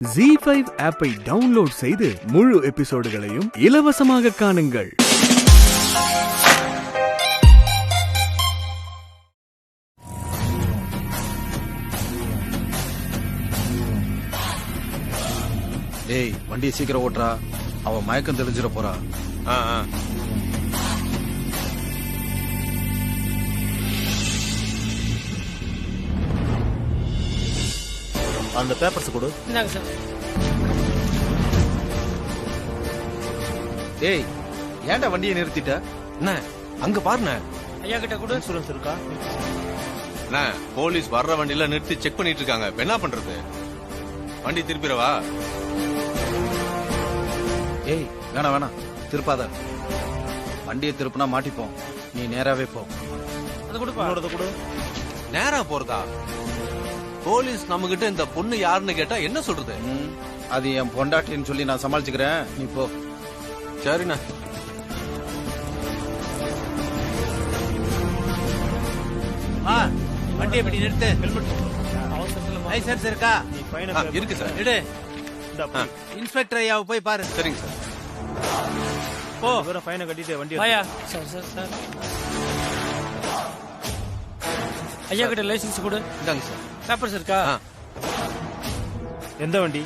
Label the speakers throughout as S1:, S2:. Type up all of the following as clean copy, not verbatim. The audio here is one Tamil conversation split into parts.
S1: ZEE5 ஆப்பை டவுன்லோட் செய்து முழு எபிசோடுகளையும் இலவசமாக காணுங்கள்.
S2: டேய் வண்டியை சீக்கிரம் ஓட்டுறா, அவன் மயக்கம் தெளிஞ்சிட போறா. அந்த பேப்பர்ஸ் கொடு. டேய் ஏன்டா வண்டியை நிறுத்திட்ட?
S3: என்ன அங்க பாருண்ண,
S2: ஐயா கிட்ட கூட இன்சூரன்ஸ் இருக்கா?
S3: போலீஸ் வர்ற வண்டியில நிறுத்தி செக் பண்ணிட்டு இருக்காங்க. என்ன பண்றது? வண்டி திருப்பிடவா?
S2: ஏய் வேணாம் திருப்பாத. வண்டியை திருப்பினா மாட்டிப்போம். நீ நேராவே போ.
S3: நேரா போறதா? போலீஸ் நம்ம கிட்ட இந்த பொண்ணு யாருன்னு கேட்டா என்ன சொல்றது?
S2: அது என் பொண்டாட்டின்னு சொல்லி நான் சமாளிச்சுக்கிறேன், நீ போ.
S3: சரிண்ணா.
S4: வண்டி எப்படி நிறுத்து. லைசன்ஸ் இருக்கா?
S3: இருக்கு சார்.
S4: எடு. இன்ஸ்பெக்டர் ஐயாவை போய் பாரு.
S3: சரிங்க சார்.
S4: போ.
S2: ஃபைனை கட்டிட்டு வண்டி
S5: ஐயா சார் ஐயா கிட்ட லைசன்ஸ் கொடு.
S3: இந்தாங்க சார்.
S5: பேப்பர்ஸ் இருக்கா?
S2: எந்த வண்டி?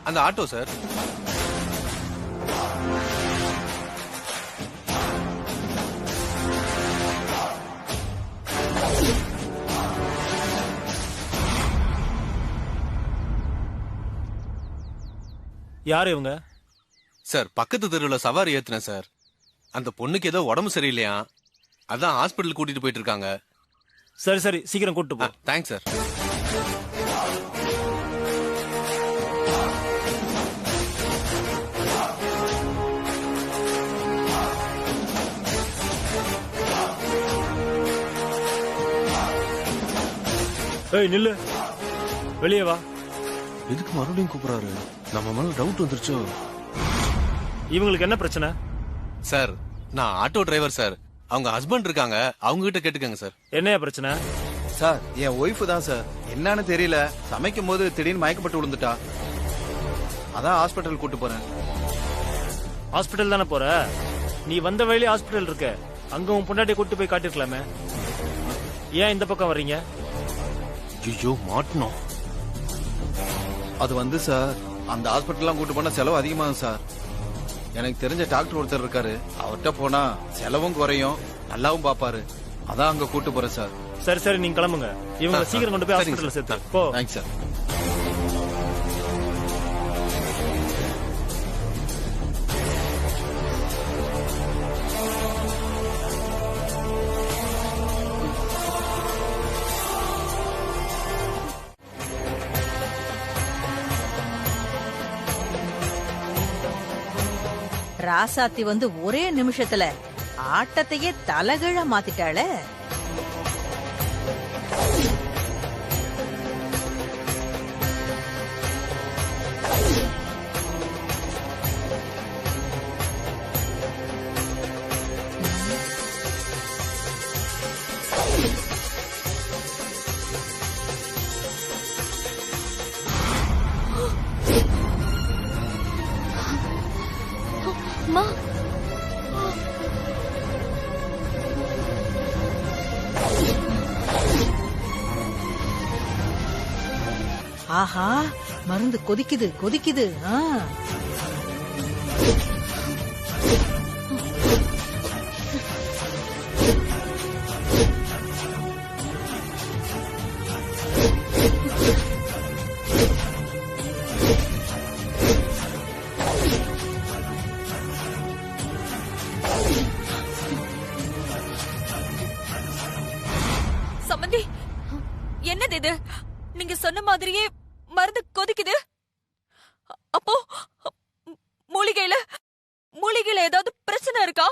S3: அந்த ஆட்டோ சார்.
S2: யாரு இவங்க?
S3: சார் பக்கத்து தெருவில் சவாரி ஏத்துனேன் சார். அந்த பொண்ணுக்கு ஏதோ உடம்பு சரியில்லையா, அதான் ஹாஸ்பிட்டல் கூட்டிட்டு போயிட்டு இருக்காங்க.
S2: சரி சீக்கிரம் கூட்டு போ.
S3: Thanks sir.
S2: ஏய் நில்லு, வெளியே வா.
S3: எதுக்கு மறுபடியும் கூப்பிடுறாரு? நம்ம மேல டவுட் வந்துருச்சோ?
S2: இவங்களுக்கு என்ன பிரச்சனை?
S3: சார் நான் ஆட்டோ டிரைவர் சார். அவங்க ஹஸ்பண்ட் இருக்காங்க, அவங்க கிட்ட கேட்டுக்கங்க சார்.
S2: என்னையா பிரச்சனை? சார் என் ஒய்ஃபு தான் சார். என்னன்னு தெரியல, சமைக்கும் போது திடீர்னு மயக்கப்பட்டு விழுந்துட்டா. அதான் ஹாஸ்பிட்டல் கூட்டு போறேன். ஹாஸ்பிட்டல் தானே போற? நீ வந்த வழியிலே ஹாஸ்பிட்டல் இருக்க, அங்க உன் பொண்டாட்டியை கூட்டு போய் காட்டிருக்கலாமே. ஏன் இந்த பக்கம் வர்றீங்க?
S3: ஐயோ மாட்டணும்.
S2: அது வந்து சார், அந்த ஹாஸ்பிட்டல்லாம் கூட்டு போனா செலவு அதிகமாகும் சார். எனக்கு தெரிஞ்ச டாக்டர் ஒருத்தர் இருக்காரு, அவர்கிட்ட போனா செலவும் குறையும், நல்லாவும் பாப்பாரு. அதான் அங்க கூட்டு போறேன் சார். சரி நீங்க கிளம்புங்க. இவங்க சீக்கிரம் கொண்டு போய் ஹாஸ்பிட்டல்ல சேர்த்து போ. Thanks sir.
S6: ராசாத்தி வந்து ஒரே நிமிஷத்துல ஆட்டத்தையே தலகிழ மாத்திட்டாளே. ஆஹா, மருந்து கொதிக்குது.
S7: சம்பந்தி, என்னது இது? நீங்க சொன்ன மாதிரியே மருந்து கொதிக்குது. அப்போ மூலிகையில ஏதாவது பிரச்சனை இருக்கா?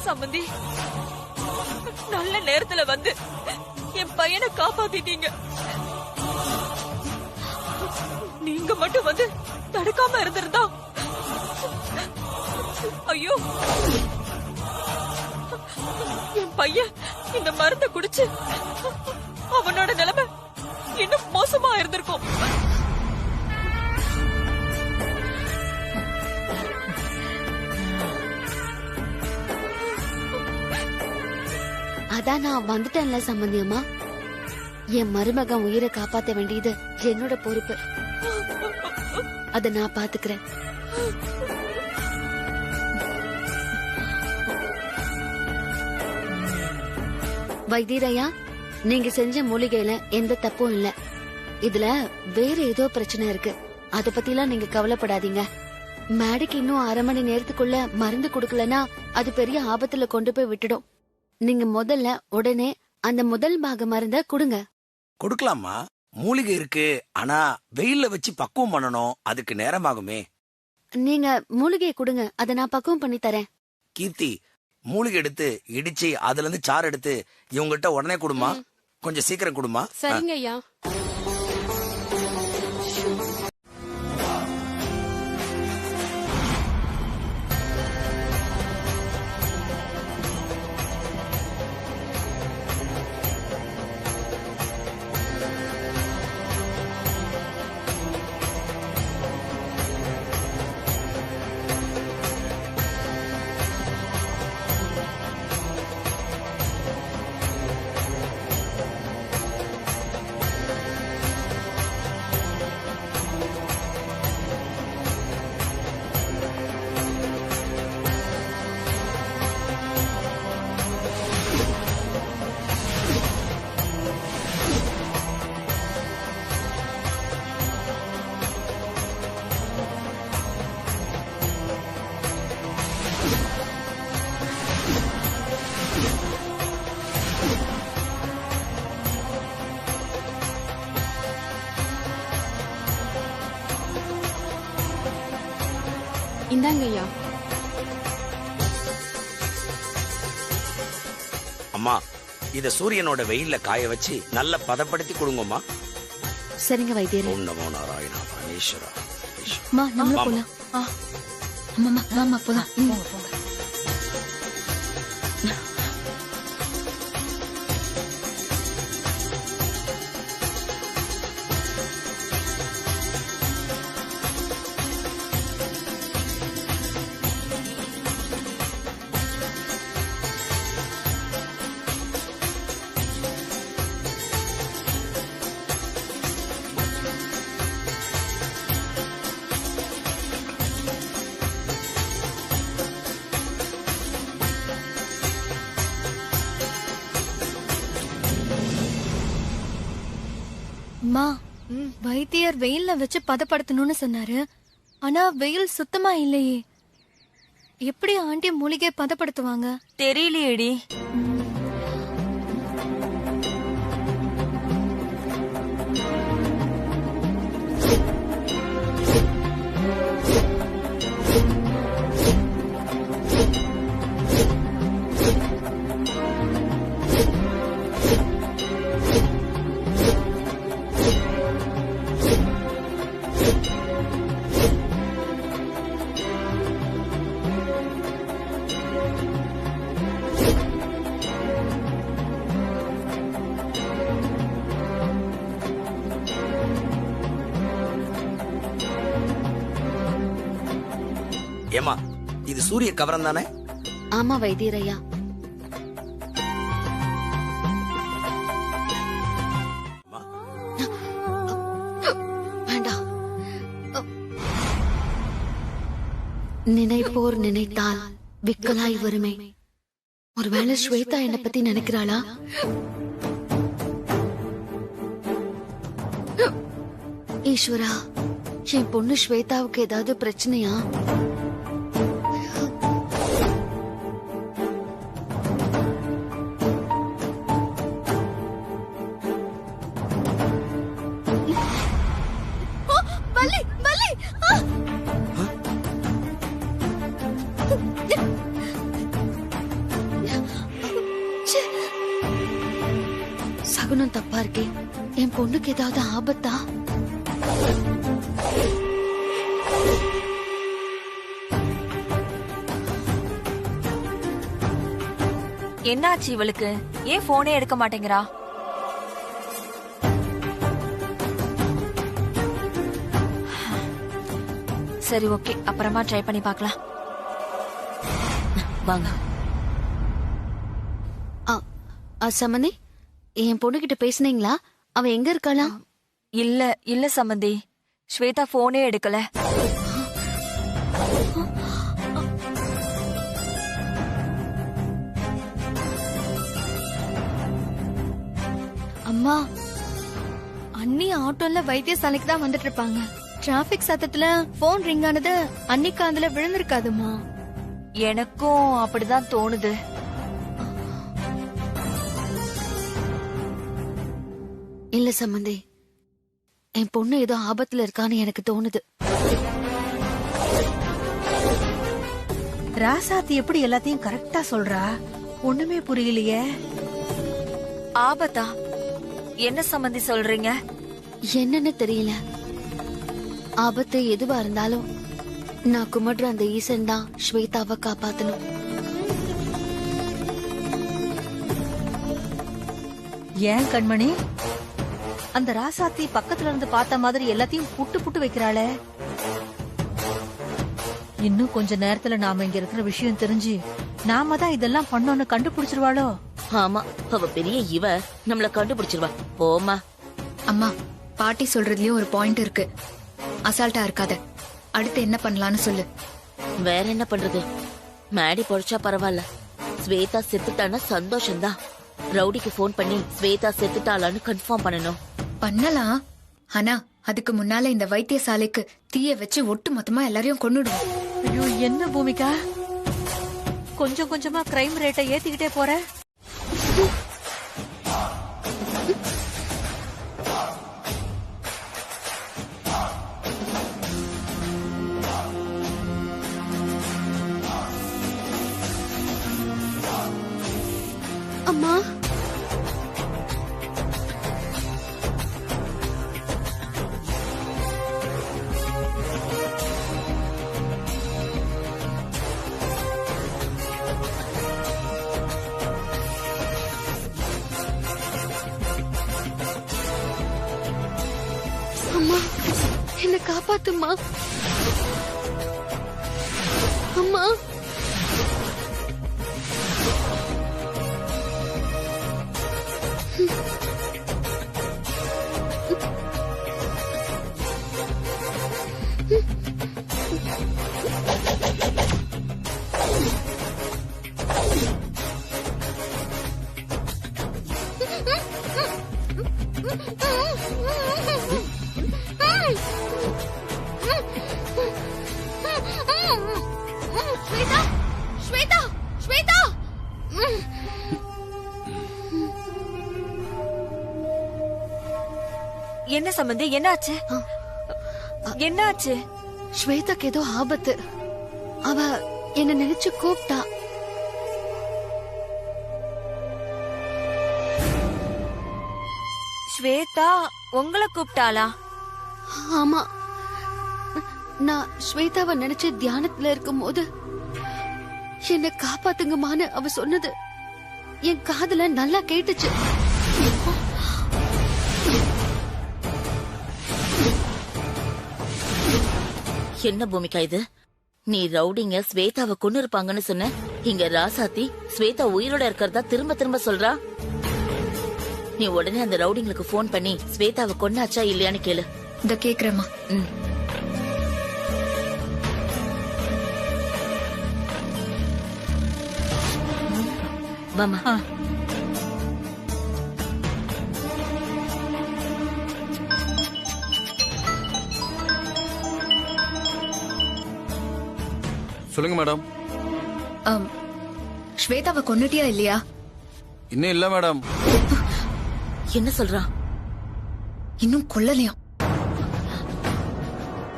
S7: சம்பந்தி, நல்ல நேரத்துல வந்து என் பையனை காப்பாத்திட்டீங்க. நீங்க மட்டும் வந்து தடுக்காம இருந்திருந்தா ஐயோ, என் பையன் இந்த மருந்தை குடிச்சு அவனோட நிலைமை இன்னும் மோசமா இருந்திருக்கும்.
S8: அதான் நான் வந்துட்டேன்ல சம்பந்தி அம்மா. என் மருமகன் உயிரை காப்பாத்த வேண்டியது என்னோட பொறுப்பு. அத நான் பாத்துக்கிறேன். வைத்தியரையா, நீங்க செஞ்ச மூலிகையில எந்த தப்பும் இல்ல. இதுல வேற ஏதோ பிரச்சனை இருக்கு. அத பத்திலாம் நீங்க கவலைப்படாதீங்க. மேடைக்கு இன்னும் 1/2 மணி நேரத்துக்குள்ள மருந்து கொடுக்கலனா அது பெரிய ஆபத்துல கொண்டு போய் விட்டுடும். நீங்க முதல்ல உடனே அந்த முதல் பாக மருந்த கொடுங்க.
S9: கொடுக்கலாமா? மூலிகை இருக்கு, ஆனா வெயில்ல வச்சு பக்குவம் பண்ணணும், அதுக்கு நேரமாகுமே.
S8: நீங்க மூலிகையை கொடுங்க, அத நான் பக்குவம் பண்ணி தரேன்.
S9: கீர்த்தி, மூலிகை எடுத்து இடிச்சு அதுல இருந்து சாறு எடுத்து இவங்ககிட்ட உடனே கொடுமா. கொஞ்சம் சீக்கிரம் கொடுமா.
S8: சரிங்க ஐயா.
S10: இந்தாங்க ஐயா.
S9: அம்மா, இத சூரியனோட வெயில்ல காய வச்சு நல்ல பதப்படுத்தி கொடுங்கம்மா.
S8: சரிங்க வைத்தியரே.
S9: ஓம் நமோ நாராயணா பரமேஸ்வரா.
S8: மா, நம்ம போலாம். அம்மா, மாமா போலாம்.
S10: அம்மா, வைத்தியர் வெயில்ல வச்சு பதப்படுத்தணும்னு சொன்னாரு. ஆனா வெயில் சுத்தமா இல்லையே. எப்படி ஆண்டி மூலிகை பதப்படுத்துவாங்க?
S7: தெரியலையேடி.
S9: ஏமா, இது சூரிய கவரம் தானே?
S8: ஆமா வைத்தியரையா. வேண்டாம். நினைப்போர் நினைத்தால் விக்கலாய் வருமே. ஒருவேளை ஸ்வேதா என்னை பத்தி நினைக்கிறாளா? ஈஸ்வரா, என் பொண்ணு ஸ்வேதாவுக்கு ஏதாவது பிரச்சனையா? சகுனம் தப்பா இருக்கே. என் பொண்ணுக்கு ஏதாவது ஆபத்தா?
S7: என்னாச்சு இவளுக்கு? ஏன் போனே எடுக்க மாட்டேங்கிறா? சரி ஓகே, அப்புறமா ட்ரை பண்ணி பார்க்கலாம். வாங்க.
S8: சம்பந்தி, என் பொண்ணுகிட்ட பேசுனீங்களா? அவ எங்க இருக்காளா?
S7: இல்ல சம்பந்தி, ஸ்வேதா போனே எடுக்கல.
S10: அம்மா, அண்ணி ஆட்டோல வைத்தியசாலைக்கு தான் வந்துட்டு இருப்பாங்க. டிராபிக் சத்தத்துல போன் ரிங் ஆனது அன்னி காதுல விழுந்திருக்காதுமா.
S7: எனக்கும் அப்படிதான் தோணுது.
S8: இல்ல சம்பந்தி, என் பொண்ணு ஏதோ ஆபத்துல இருக்கான்னு எனக்கு தோணுது.
S6: ராசாத்தி எப்படி எல்லாத்தையும் கரெக்டா சொல்றா? ஒண்ணுமே புரியலையே.
S7: ஆபத்தா? என்ன சம்பந்தி சொல்றீங்க?
S8: என்னன்னு தெரியல. ஆபத்து எதுவா இருந்தாலும் நான் கும்பிடுற அந்த ஈசன் தான் ஸ்வேதாவை காப்பாத்தணும்.
S6: ஏன் கண்மணி, அந்த ராசாத்தி பக்கத்துல இருந்து பார்த்த மாதிரி எல்லாத்தையும் புட்டு புட்டு வைக்கிறாளே. இன்னும் கொஞ்ச நேரத்துல நாம இங்க இருக்கிற விஷயம் தெரிஞ்சு நாம தான் இதெல்லாம் பண்ணோன்னு கண்டுபிடிச்சிருவாளோ?
S11: ஆமா, அவ பெரிய இவ நம்மள கண்டுபிடிச்சிருவா. போமா.
S12: அம்மா, பாட்டி சொல்றதுலயும் ஒரு பாயிண்ட் இருக்கு. அசால்ட்டா இருக்காத. அடுத்து என்ன பண்ணலாம்னு சொல்லு.
S11: வேற என்ன பண்றது? மேடி பொழைச்சா பரவாயில்ல, ஸ்வேதா செத்துட்டானா சந்தோஷம்தான். ரவுடிக்கு போன் பண்ணி ஸ்வேதா செத்துட்டாளான்னு கன்ஃபார்ம் பண்ணணும்.
S12: பண்ணலாம், ஆனா அதுக்கு முன்னால இந்த வைத்தியசாலைக்கு தீய வச்சு ஒட்டு மொத்தமா எல்லாரையும் கொன்னுடும்.
S6: ஐயோ, என்ன பூமிகா, கொஞ்சம் கொஞ்சமா கிரைம் ரேட்டை ஏத்திக்கிட்டே போற.
S8: அம்மா, அம்மா, என்ன காப்பாத்துமா. அம்மா, ஸ்வேதா, ஸ்வேதா, ஸ்வேதா.
S7: என்ன சம்பந்தி, என்னாச்சு? என்னாச்சு?
S8: ஸ்வேதாக்கு ஏதோ ஆபத்து. அவ என்ன நினைச்சு கூப்பிட்டா.
S7: ஸ்வேதா உங்களை கூப்பிட்டாளா?
S8: ஆமா, நான் ஸ்வேதாவை நினைச்சு தியானத்துல இருக்கும் போது என்ன காப்பாத்துங்கம்மான்னு அவ சொன்னது என் காதுல நல்லா கேட்டுச்சு.
S11: என்ன பூமிகா இது? நீ ரவுடிங்க ஸ்வேதாவை கொன்னு இருப்பாங்கன்னு சொன்ன. இங்க ராசாத்தி ஸ்வேதா உயிரோட இருக்கிறதா திரும்ப திரும்ப சொல்றா. நீ உடனே அந்த ரவுடிங்களுக்கு போன் பண்ணி ஸ்வேதாவை கொன்னாச்சா இல்லையான்னு கேளு.
S12: இந்த கேக்குறேம்மா.
S11: வாமா.
S2: சொல்லுங்க மேடம்.
S12: ஸ்வேதாவை கொன்னுட்டியா இல்லையா?
S2: இன்னும் இல்ல மேடம்.
S11: என்ன சொல்றா?
S12: இன்னும் கொல்லலையாம்.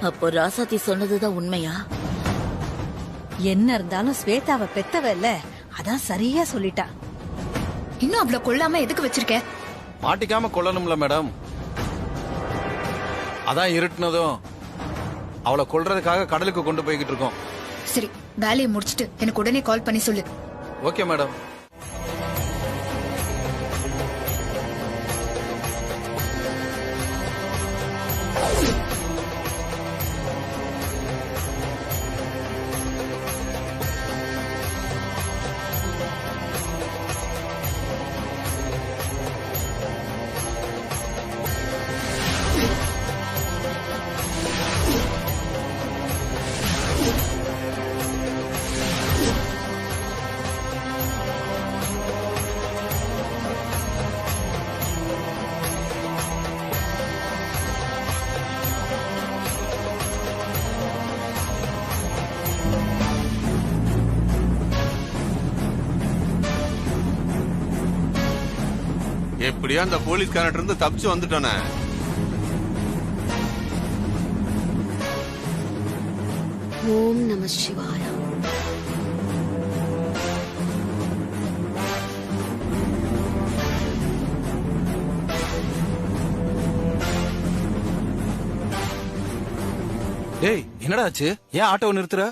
S11: அப்போ ராசாத்தி சொன்னதுதான் உண்மையா?
S6: என்ன இருந்தாலும் ஸ்வேதாவை பெத்தவ இல்ல, அதான் சரியா சொல்லிட்டா.
S12: இன்னும் அவளை கொல்லாம எதுக்கு வச்சிருக்க?
S2: மாட்டிக்காம கொல்லணும்ல மேடம். அதான் இருட்டுனதும் அவளை கொல்றதுக்காக கடலுக்கு கொண்டு போய்கிட்டு இருக்கோம்.
S12: சரி, வேலையை முடிச்சிட்டு எனக்கு உடனே கால் பண்ணி சொல்லு.
S2: Okay madam.
S3: எப்படியோ அந்த போலீஸ்காரன் இருந்து தப்பிச்சு வந்துட்டானே.
S8: ஓம் நம சிவாய.
S2: டேய் என்னடா ஆச்சு? ஏன் ஆட்டோவை நிறுத்துற?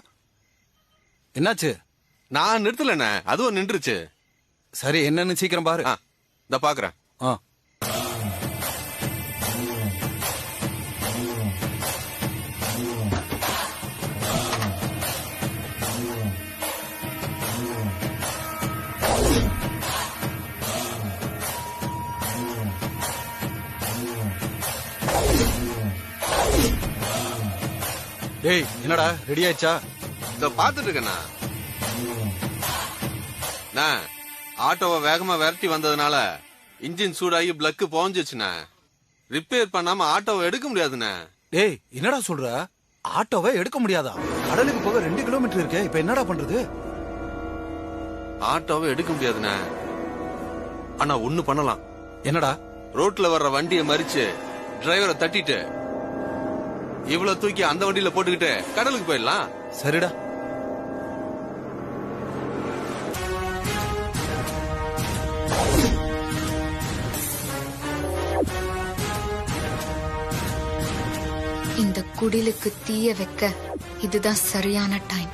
S2: என்னாச்சு?
S3: நான் நிறுத்தலண்ணே, அதுவும் நின்றுச்சு.
S2: சரி என்னன்னு சீக்கிரம் பாரு.
S3: இந்த பாக்குறேன்.
S2: டேய் என்னடா ரெடி ஆயிடுச்சா?
S3: இத பாத்துட்டு இருக்கேண்ணா. ஆட்டோவை வேகமா விரட்டி வந்ததுனால இன்ஜின் சூடாகி பிளக்கு போஞ்சிச்சுண்ணே. ரிப்பேர் பண்ணாம ஆட்டோவை எடுக்க முடியாதுண்ணே.
S2: டேய் என்னடா சொல்ற? ஆட்டோவை எடுக்க முடியாதா? கடலுக்கு போக 2 கிலோமீட்டர் இருக்கு. இப்ப என்னடா பண்றது?
S3: ஆட்டோவை எடுக்க முடியாதுண்ணே. ஆனா ஒண்ணு பண்ணலாம்.
S2: என்னடா?
S3: ரோட்ல வர்ற வண்டியை மறிச்சு டிரைவரை தட்டிட்டு இவ்வளவு தூக்கி அந்த வண்டியில போட்டுக்கிட்டு கடலுக்கு போயிடலாம்.
S2: சரிடா.
S12: இந்த குடிலுக்கு தீய வைக்க இதுதான் சரியான டைம்.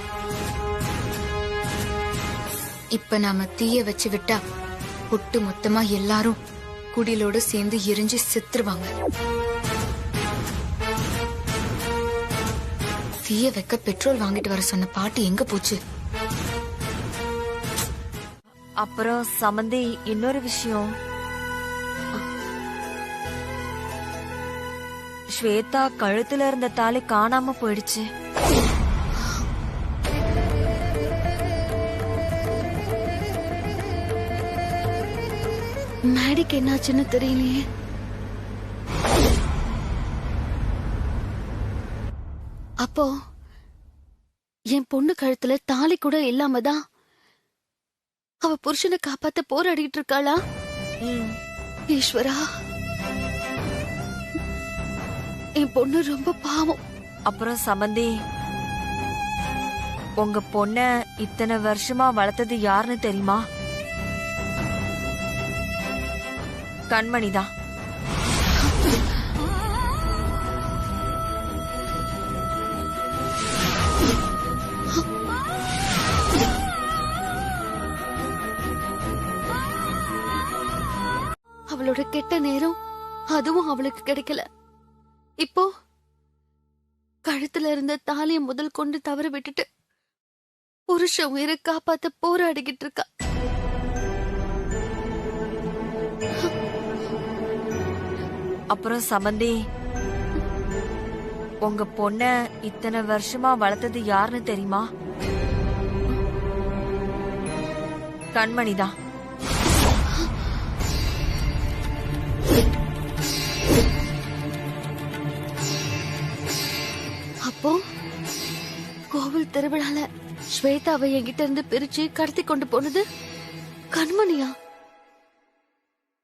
S12: இப்ப நாம தீய வச்சு விட்டா ஒட்டு மொத்தமா எல்லாரும் குடிலோட சேர்ந்து எரிஞ்சு செத்துருவாங்க. தீய வைக்க பெட்ரோல் வாங்கிட்டு வர சொன்ன பாட்டி எங்க போச்சு?
S7: அப்புறம் சமந்தி, இன்னொரு விஷயம். ஸ்வேதா கழுத்துல இருந்த தாலி காணாம போயிடுச்சு.
S8: மேடிக்கு என்னாச்சுன்னு தெரியலையே. அப்போ என் பொண்ணு கழுத்துல தாலி கூட இல்லாமதான் அவ புருஷனை காப்பாத்த போராடிட்டு இருக்காளா? ஈஸ்வரா, என் பொண்ணு ரொம்ப பாவம்.
S7: அப்புறம் சமந்தி, உங்க பொண்ண இத்தனை வருஷமா வளர்த்தது யாருன்னு தெரியுமா? கண்மணிதான்.
S8: அவளோட கெட்ட நேரம் அதுவும் அவளுக்கு கிடைக்கல. இப்போ கழுத்துல இருந்த தாலிய முதல் கொண்டு தவற விட்டுட்டு புருஷ உயிரை காப்பாத்த போராடிக்கிட்டு இருக்கா.
S7: அப்புறம் சமந்தி, உங்க பொண்ண இத்தனை வருஷமா வளர்த்தது யாருன்னு தெரியுமா? கண்மணிதான்.
S8: அப்போ கோவில் திருவிழால ஸ்வேதாவை என்கிட்ட இருந்து பிரிச்சு கடத்தி கொண்டு போனது கண்மணியா?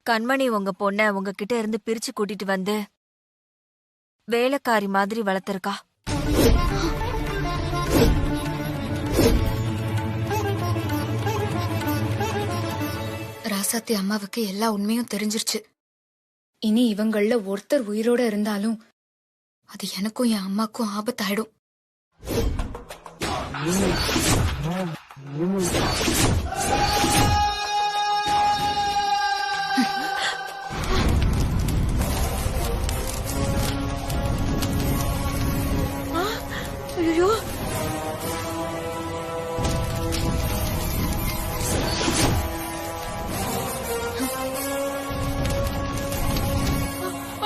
S7: கண்மணி உங்க பொண்ண உங்ககிட்ட இருந்து பிரிச்சு கூட்டிட்டு வந்து வேலைக்காரி மாதிரி வளர்த்திருக்கா.
S12: ராசாத்தி அம்மாவுக்கு எல்லா உண்மையும் தெரிஞ்சிருச்சு. இனி இவங்கள ஒருத்தர் உயிரோட இருந்தாலும் அது எனக்கும் என் அம்மாக்கும் ஆபத்தாயிடும்.
S7: ஐயோ,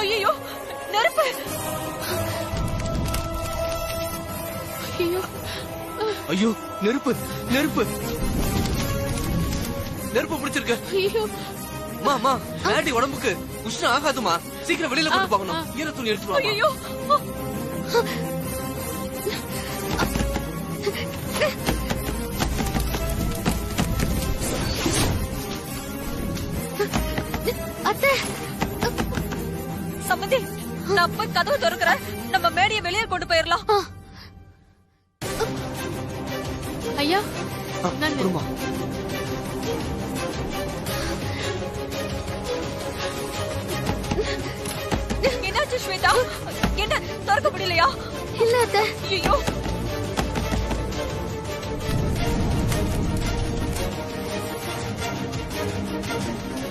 S7: ஐயோ, நெருப்பு!
S3: ஐயோ, ஐயோ, நெருப்பு நெருப்பு நெருப்பு பிடிச்சிருக்க. மாமா, மேடி உடம்புக்கு உஷ்ணம் ஆகாதுமா. சீக்கிரம் வெளியில கொண்டு போகணும். ஈர துணி எடுத்துட்டு வா.
S8: அத்தை,
S7: நான் போய் கதவு திறக்கிறேன். நம்ம மேடியை வெளியே கொண்டு போயிடலாம்.
S12: ஐயா
S7: என்னாச்சு ஸ்வேதா? என்ன திறக்க முடியலையா?
S8: இல்ல அத்தை.
S7: ஐயோ,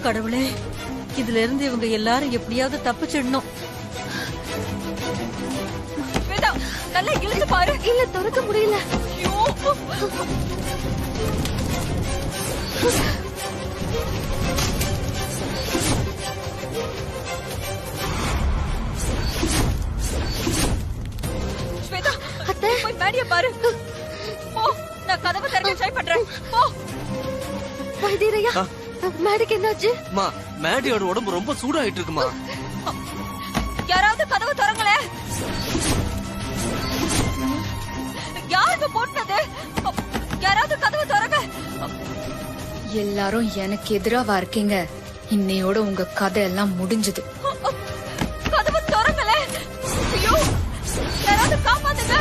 S6: கடவுளே, இதுல இருந்து இவங்க எல்லாரும் எப்படியாவது தப்பிச்சிடணும்.
S7: ஸ்வேதா நல்லா இழுத்து பாரு.
S8: இல்ல திறக்க முடியல.
S7: ஐயோ, ஸ்வேதா
S8: அத்தை
S7: போய் மேடியை பாரு. போ, நான் கதவை திறக்க ட்ரை பண்றேன். போ.
S8: வைத்தியரையா, மேடிக்கு என்னாச்சு?
S2: மா, மேடியோட உடம்பு ரொம்ப சூடாயிட்டு இருக்குமா.
S7: யாராவது கதவு திறங்களே. யாருக்கு போட்டது? யாராவது கதவு திறங்க.
S12: எல்லாரும் எனக்கு எதிராவா இருக்கீங்க. இன்னையோட உங்க கதை எல்லாம் முடிஞ்சது.
S7: கதவு திறங்களே. ஐயோ, யாராவது காப்பாத்துங்க.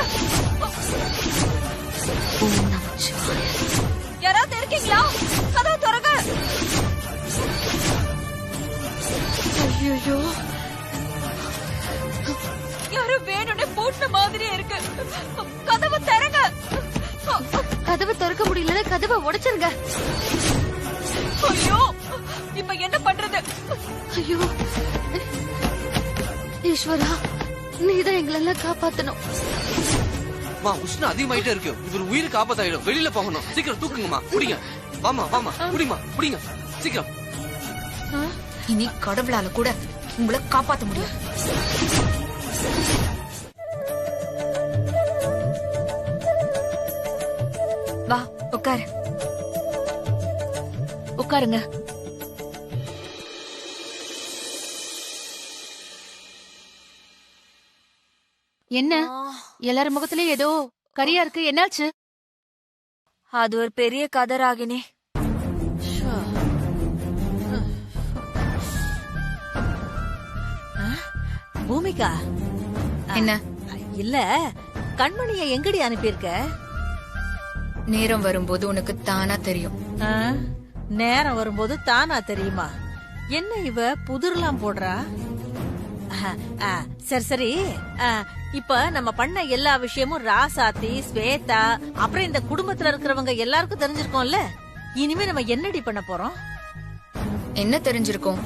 S7: யாராவது இருக்கீங்களா? கதவு திறங்க.
S8: ஐயோ,
S7: யாரும் வேணும்னே போட்ட மாதிரியே இருக்கு. கதவு திறங்க.
S8: கதவை திறக்க முடியலன்னா கதவை உடைச்சிருங்க.
S7: ஐயோ, இப்ப என்ன பண்றது?
S8: ஐயோ ஈஸ்வரா, நீதான் எங்களெல்லாம் காப்பாத்தணும்.
S2: மா, உஷ்ணம் அதிகமாயிட்டே இருக்கு. இவர் உயிரை காப்பாத்தாயிடும். வெளியில போகணும். சீக்கிரம் தூக்குங்கம்மா. புடிங்க. வாமா வாமா, புடிமா புடிங்க சீக்கிரம்.
S12: இனி கடவுளால கூட உங்களை காப்பாத்த முடியும்.
S7: வா, உட்காரு. உட்காருங்க.
S10: என்ன எல்லாரும் முகத்திலயும் ஏதோ கரியா இருக்கு, என்னாச்சு?
S7: அது ஒரு பெரிய கதை ராகினி.
S6: பூமிகா,
S12: என்ன?
S6: இல்ல, கண்மணியை எங்கடி அனுப்பியிருக்க?
S12: நேரம் வரும்போது உனக்கு தானா தெரியும்.
S6: நேரம் வரும்போது தானா தெரியுமா? என்ன இவ புதிர்லாம் போடுறா? சரி சரி, இப்ப நம்ம பண்ண எல்லா விஷயமும் ராசாத்தி, ஸ்வேதா, அப்புறம் இந்த குடும்பத்துல இருக்கிறவங்க எல்லாருக்கும் தெரிஞ்சிருக்கோம்ல. இனிமே நம்ம என்னடி பண்ண போறோம்?
S12: என்ன தெரிஞ்சிருக்கும்?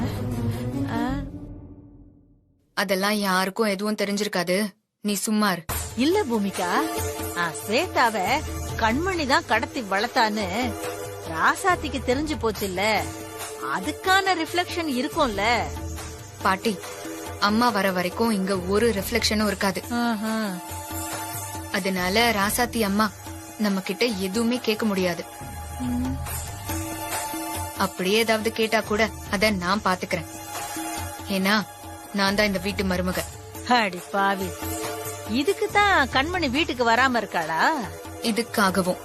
S12: அதெல்லாம் யாருக்கும் எதுவும் தெரிஞ்சிருக்காது. நீ சும்மா இரு.
S6: இல்ல பூமிகா, ஸ்வேதாவ கண்மணி தான் கடத்தி வளர்த்தான்னு ராசாத்திக்கு தெரிஞ்சு போச்சு இல்ல, அதுக்கான ரிஃப்ளெக்ஷன் இருக்கும்ல.
S12: பாட்டி, அம்மா வர வரைக்கும் இங்க ஒரு ரிஃப்ளெக்ஷனும் இருக்காது. அதனால ராசாத்தி அம்மா நம்ம கிட்ட எதுவுமே கேட்க முடியாது. அப்படியே ஏதாவது கேட்டா கூட அத நான் பாத்துக்கிறேன். ஏன்னா நான் தான் இந்த வீட்டு மருமக.
S6: அடி பாவி, இதுக்கு தான் கண்மணி வீட்டுக்கு வராம இருக்காளா?
S12: இதுக்காகவும்.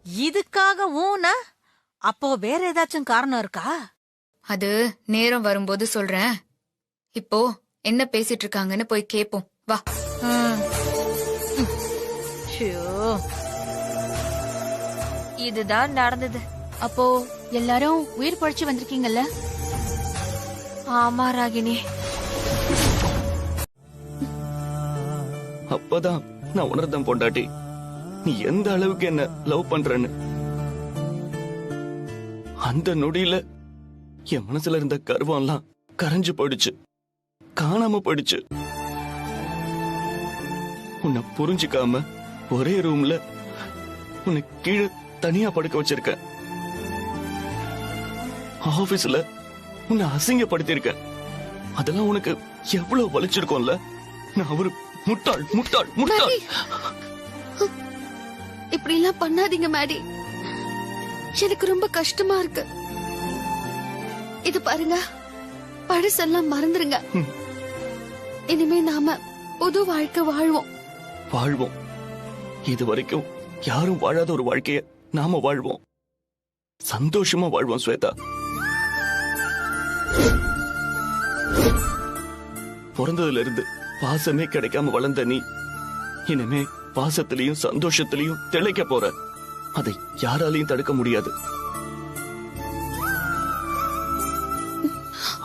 S6: இதுக்காகவும்னா அப்போ வேற ஏதாச்சும் காரணம் இருக்கா?
S12: அது நேரம் வரும்போது சொல்றேன். இப்போ என்ன பேசிட்டு இருக்காங்கன்னு போய் கேப்போம். வா.
S7: இதுதான் நடந்தது.
S10: அப்போ எல்லாரும் உயிர் பழிச்சு வந்திருக்கீங்கல்ல?
S7: ஆமா ராகினி.
S13: அப்பதான் நான் உணர்ந்தேன் பொண்டாட்டி, நீ எந்த அளவுக்கு என்ன லவ் பண்றன்னு. அந்த நொடியில என் மனசுல இருந்த கர்வம் எல்லாம் கரைஞ்சு போயிடுச்சு, காணாம போயிடுச்சு. உன்னை புரிஞ்சுக்காம ஒரே ரூம்ல உன்னை கீழே தனியா படுக்க வச்சிருக்க. ஆபீஸ்ல உன்னை அசிங்கப்படுத்திருக்க. அதெல்லாம் உனக்கு எவ்வளவு வலிச்சிருக்கோம்ல. நான் ஒரு முட்டாள் முட்டாள் முட்டாள்.
S8: இப்படி எல்லாம் பண்ணாதீங்க மேடி, எனக்கு ரொம்ப கஷ்டமா இருக்கு. இது பாருங்க, பழசெல்லாம் மறந்துருங்க. இனிமே நாம புது வாழ்க்கை வாழ்வோம்.
S13: வாழ்வோம். இது வரைக்கும் யாரும் வாழாத ஒரு வாழ்க்கைய நாம வாழ்வோம். சந்தோஷமா வாழ்வோம் ஸ்வேதா. பிறந்ததுல இருந்து பாசமே கிடைக்காம வளர்ந்த நீ இனிமே பாசத்திலையும் சந்தோஷத்திலையும் திளைக்க போற. அதை யாராலையும் தடுக்க முடியாது.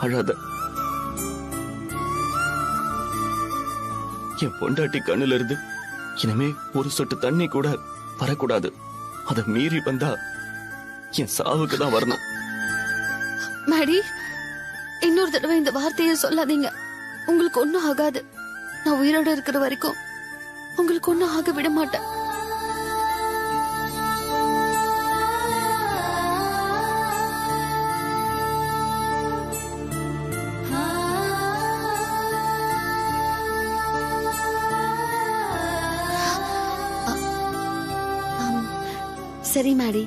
S13: அழாத. என் பொண்டாட்டி கண்ணுல இருந்து இனிமே ஒரு சொட்டு தண்ணி கூட வரக்கூடாது. அதை மீறி வந்தா என் சாவுக்கு தான் வரணும்.
S8: மேடி, இன்னொரு தடவை இந்த வார்த்தையை சொல்லாதீங்க. உங்களுக்கு ஒண்ணும் ஆகாது. நான் உயிரோட இருக்கிற வரைக்கும் உங்களுக்கு ஒண்ணும் ஆக விட மாட்டேன். சரி மேடி,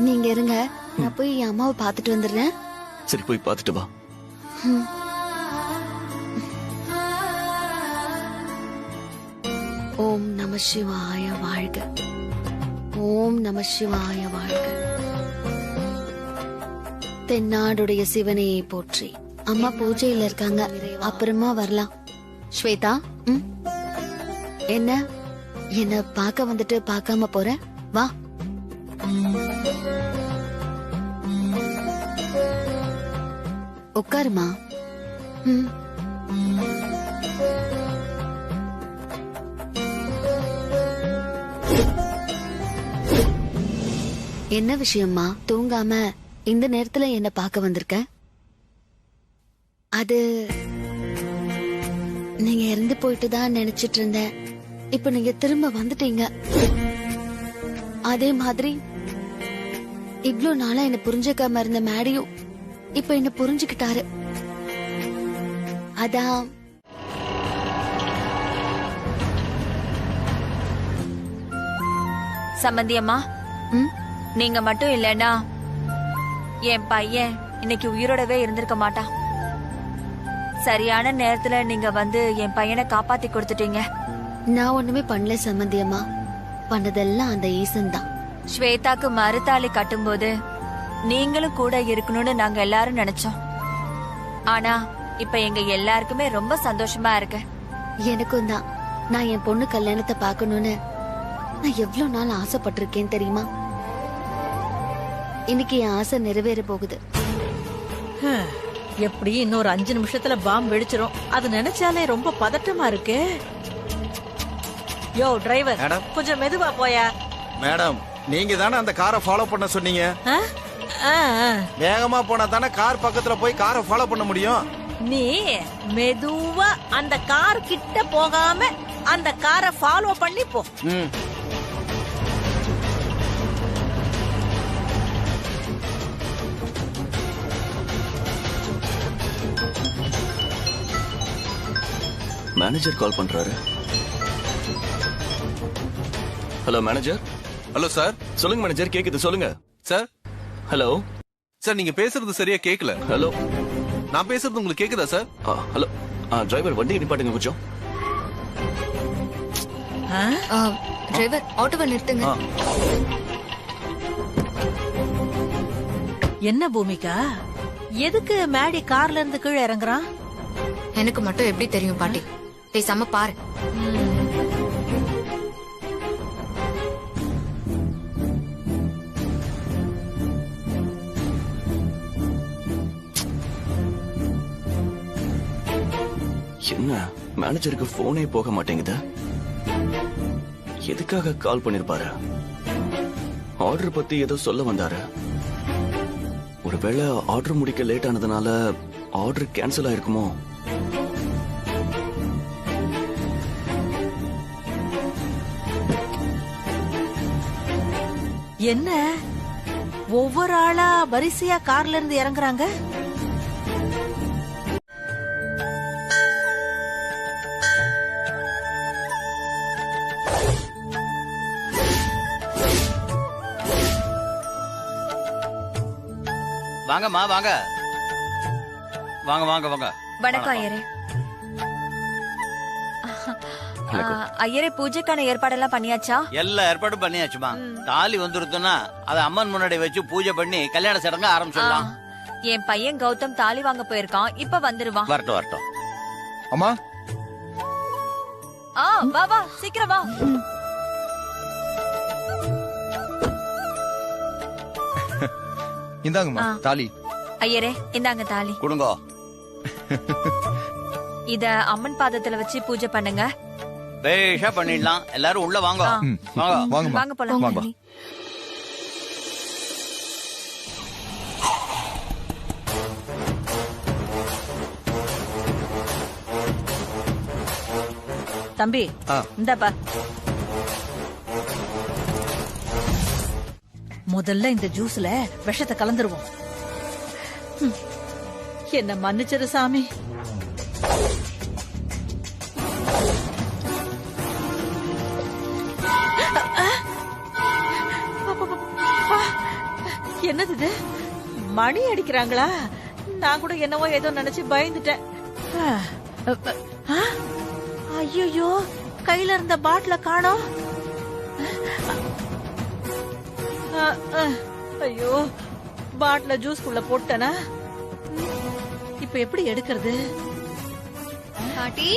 S8: நீங்க இருங்க. நான் போய் என் அம்மாவை பாத்துட்டு வந்துடுறேன்.
S13: சரி, போய் பாத்துட்டு வா.
S8: ஓம் நம சிவாய வாழ்க. ஓம் நம சிவாய வாழ்க. தென்னாடுடைய சிவனையை போற்றி. அம்மா பூஜையில இருக்காங்க, அப்புறமா வரலாம். ஸ்வேதா, என்ன என்ன பார்க்க வந்துட்டு பார்க்காம போற? வா. உட்காருமா. என்ன விஷயம்மா? தூங்காம இந்த நேரத்துல என்ன பார்க்க வந்திருக்க? அது நீங்க இறந்து போயிட்டு தான் நினைச்சிட்டு இருந்தேன். இப்ப நீங்க திரும்ப வந்துட்டீங்க. அதே மாதிரி இவ்ளோ நாளா என்ன புரிஞ்சுக்காம இருந்த மேடியும் இப்ப என்ன புரிஞ்சுக்கிட்டாரு. அதான்
S7: சம்பந்தி அம்மா, நீங்க மட்டும் இல்லைன்னா என் பையன் இன்னைக்கு உயிரோடவே இருந்திருக்க மாட்டான். சரியான நேரத்துல நீங்க வந்து என் பையனை காப்பாத்தி கொடுத்துட்டீங்க.
S8: நான் ஒண்ணுமே பண்ணல சம்பந்தியம்மா. பண்ணதெல்லாம் அந்த ஈசன் தான்.
S7: ஸ்வேதாக்கு மறுத்தாலி கட்டும்போது நீங்களும் கூட இருக்கணும்னு நாங்க எல்லாரும் நினைச்சோம். ஆனா இப்ப எங்க எல்லாருக்குமே ரொம்ப சந்தோஷமா இருக்கு.
S8: எனக்கும் தான். நான் என் பொண்ணு கல்யாணத்தை பார்க்கணும்னு நான் எவ்வளவு நாள் ஆசைப்பட்டிருக்கேன் தெரியுமா? இன்னைக்கு என் ஆசை நிறைவேற போகுது.
S6: எப்படி இன்னொரு 5 நிமிஷத்துல பாம்பு வெடிச்சிரும். அது நினைச்சாலே ரொம்ப பதட்டமா இருக்கு. யோ டிரைவர், கொஞ்சம் மெதுவா போயா.
S2: மேடம், நீங்க தானே அந்த காரை ஃபாலோ பண்ண சொன்னீங்க. வேகமா போனா தானே கார் பக்கத்துல போய் காரை ஃபாலோ பண்ண முடியும்.
S6: நீ மெதுவா அந்த கார் கிட்ட போகாம அந்த காரை ஃபாலோ பண்ணி போ.
S13: மேனேஜர் கால் பண்றாரு. Hello manager.
S3: Hello sir.
S13: சொல்லுங்க மேனேஜர், கேக்குது, சொல்லுங்க
S3: சார்.
S13: ஹலோ
S3: சார், நீங்க பேசுறது சரியா கேக்கல.
S13: ஹலோ,
S3: நான் பேசுறது உங்களுக்கு கேக்குதா சார்?
S13: ஹலோ டிரைவர், வண்டி நிப்பாட்டுங்க கொஞ்சம்.
S12: டிரைவர், ஆட்டோவை நிறுத்துங்க.
S6: என்ன பூமிகா, எதுக்கு மேடி கார்ல இருந்து கீழே இறங்குறான்?
S12: எனக்கு மட்டும் எப்படி தெரியும் பாட்டி? பேசாம பாரு.
S13: என்ன மேனேஜருக்கு போனே போக மாட்டேங்குது? எதுக்காக கால் பண்ணிருப்பாரு? ஆர்டர் பத்தி ஏதோ சொல்ல வந்தாரு. ஒருவேளை ஆர்டர் முடிக்க லேட் ஆனதுனால ஆர்டர் கேன்சல் ஆயிருக்குமோ?
S6: என்ன ஒவ்வொரு ஆளா வரிசையா கார்ல இருந்து இறங்குறாங்க?
S4: வாங்கம்மா, வாங்க வாங்க வாங்க வாங்க.
S7: வணக்கம் ஐயரே. ஐயரே, பூஜைக்கான ஏற்பாடெல்லாம் பண்ணியாச்சா?
S4: எல்லா ஏற்பாடும் பண்ணியாச்சுமா. தாலி வந்துருதுன்னா அதை அம்மன் முன்னாடி வச்சு பூஜை பண்ணி கல்யாண சடங்கு ஆரம்பிச்சிடலாம்.
S7: என் பையன் கௌதம் தாலி வாங்க போயிருக்கான், இப்ப வந்துருவான்.
S4: வரட்டும் வரட்டும்.
S14: அம்மா
S7: வா வா சீக்கிரம் வா.
S14: இந்தாங்கம்மா தாலி.
S7: ஐயரே இந்தாங்க தாலி
S4: கொடுங்க.
S7: இத அம்மன் பாதத்துல வச்சு பூஜை பண்ணுங்க.
S4: பேஷா பண்ணிடலாம். எல்லாரும் உள்ள வாங்க. வாங்க
S7: வாங்க போலாம்.
S14: வாங்க.
S6: தம்பி இந்தாப்பா. முதல்ல இந்த ஜூஸ்ல விஷத்தை கலந்துருவோம். என்ன மன்னிச்சிரு சாமி. என்னது இது? மணி அடிக்கிறாங்களா? நான் கூட என்னவோ ஏதோ நினைச்சு பயந்துட்டேன். ஐயோ, கையில இருந்த பாட்டில காணோம். ஐயோ, பாட்டில ஜூஸ் குள்ள போட்டனா? இப்ப எப்படி எடுக்கிறது?
S10: பாட்டி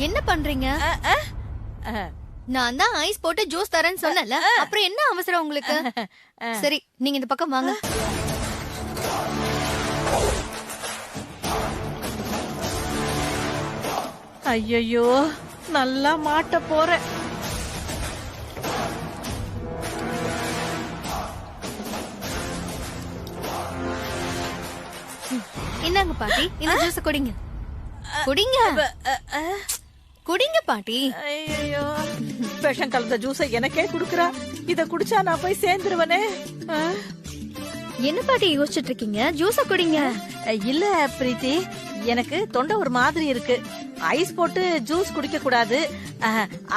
S10: என்ன பண்றீங்க? நான் தான் ஐஸ் போட்டு ஜூஸ் தரேன்னு சொன்னல, அப்புறம் என்ன அவசரம் உங்களுக்கு? சரி, நீங்க இந்த பக்கம் வாங்க.
S6: ஐயோ, நல்லா மாட்ட போறேன்.
S10: இந்தாங்க பாட்டி, இந்த ஜூஸ் குடிங்க. குடிங்க குடிங்க பாட்டி.
S6: ஐயோ, விஷம் கலந்த ஜூஸை எனக்கே குடுக்கறா. இத குடிச்சா நான் போய் சேர்ந்துருவனே.
S10: என்ன பாட்டி யோசிச்சுட்டு இருக்கீங்க? ஜூஸ குடிங்க.
S6: இல்ல பிரீத்தி, எனக்கு தொண்டை ஒரு மாதிரி இருக்கு. ஐஸ் போட்டு ஜூஸ் குடிக்க கூடாது,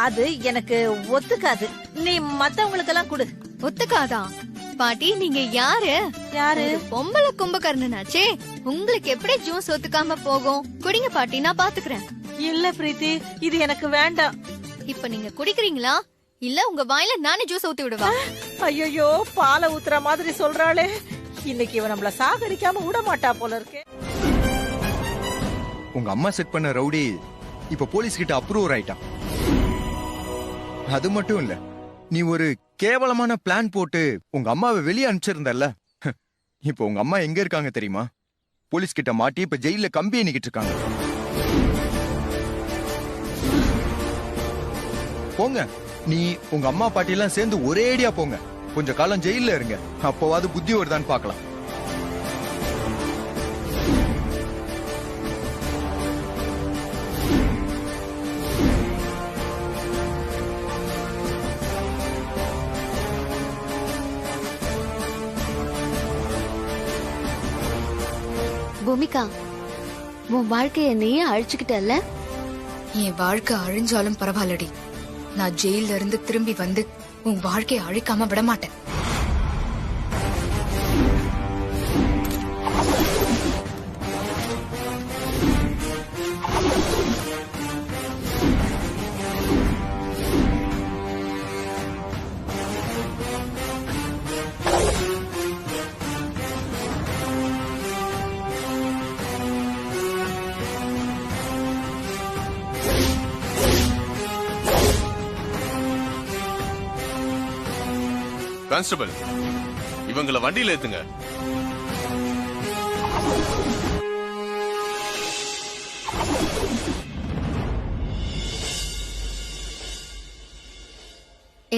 S6: அது எனக்கு ஒத்துக்காது. நீ மத்தவங்களுக்கு எல்லாம் குடு.
S10: ஒத்துக்காதா? பாட்டி நீங்க யாரு?
S6: யாரு?
S10: பொம்பளை கும்பகர்ணனாச்சே, உங்களுக்கு எப்படி ஜூஸ் ஒத்துக்காம போகும்? குடிங்க பாட்டி, நான் பாத்துக்கிறேன்.
S6: இல்ல பிரீத்தி, இது எனக்கு வேண்டாம்.
S10: இப்ப நீங்க குடிக்கிறீங்களா இல்ல உங்க வாயில நானே ஜூஸ் ஊத்தி விடுவா?
S6: ஐயோ, பாலை ஊத்துற மாதிரி சொல்றாளே. இன்னைக்கு இவன் நம்மள சாகடிக்காம விட மாட்டா போல இருக்கு.
S14: உங்க அம்மா செட் பண்ண ரவுடி இப்ப போலீஸ் கிட்ட அப்ரூவ் ஆயிட்டான். அது மட்டும் இல்ல, நீ ஒரு கேவலமான பிளான் போட்டு உங்க அம்மாவை வெளியே அனுப்பிச்சிருந்தல்ல. இப்ப உங்க அம்மா எங்க இருக்காங்க தெரியுமா? போலீஸ் கிட்ட மாட்டி இப்ப ஜெயில கம்பி எண்ணிக்கிட்டு இருக்காங்க. போங்க, நீ உங்க அம்மா பாட்டி எல்லாம் சேர்ந்து ஒரேடியா போங்க. கொஞ்ச காலம் ஜெயில இருங்க, அப்போவாது புத்தி வருதான்னு பாக்கலாம்.
S8: பூமிகா, உன் வாழ்க்கைய நீயே அழிச்சுக்கிட்டல்ல?
S12: என் வாழ்க்கை அழிஞ்சாலும் பரவாயில்லடி, நான் ஜெயில இருந்து திரும்பி வந்து உன் வாழ்க்கையை அழிக்காம விட மாட்டேன்.
S3: கான்ஸ்டபிள், இவங்கள வண்டியில ஏத்துங்க.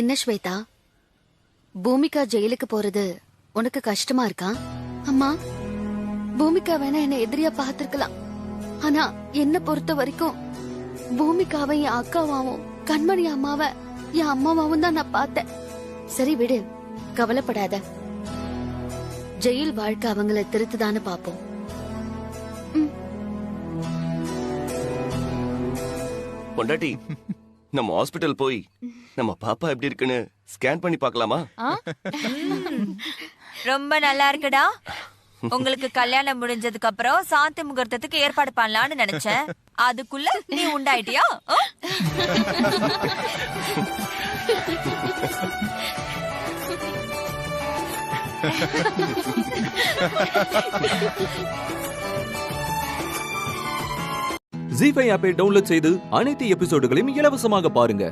S8: என்ன ஸ்வேதா, பூமிகா ஜெயிலுக்கு போறது உனக்கு கஷ்டமா இருக்கா? அம்மா, பூமிகா வேணா என்ன எதிரியா பார்த்திருக்கலாம், ஆனா என்ன பொறுத்த வரைக்கும் பூமிகாவை என் அக்காவாவும் கண்மணி அம்மாவை என் அம்மாவாவும் தான் நான் பார்த்தேன். சரி விடு, கவலைப்படாத. ஜெயில் வாழ்க்கை அவங்கள திருத்துதான்னு பாப்போம்.
S13: பொண்டாட்டி, நம்ம ஹாஸ்பிடல் போய் நம்ம பாப்பா எப்படி இருக்குன்னு ஸ்கேன் பண்ணி பார்க்கலாமா?
S7: ரொம்ப நல்லா இருக்குடா. உங்களுக்கு கல்யாணம் முடிஞ்சதுக்கு அப்புறம் சாந்தி முகூர்த்தத்துக்கு ஏற்பாடு பண்ணலாம்னு நினைச்சேன். அதுக்குள்ள நீ உண்டாயிட்டியா?
S15: ஜீ5 ஆப்பை டவுன்லோட் செய்து அனைத்து எபிசோடுகளையும் இலவசமாக பாருங்க.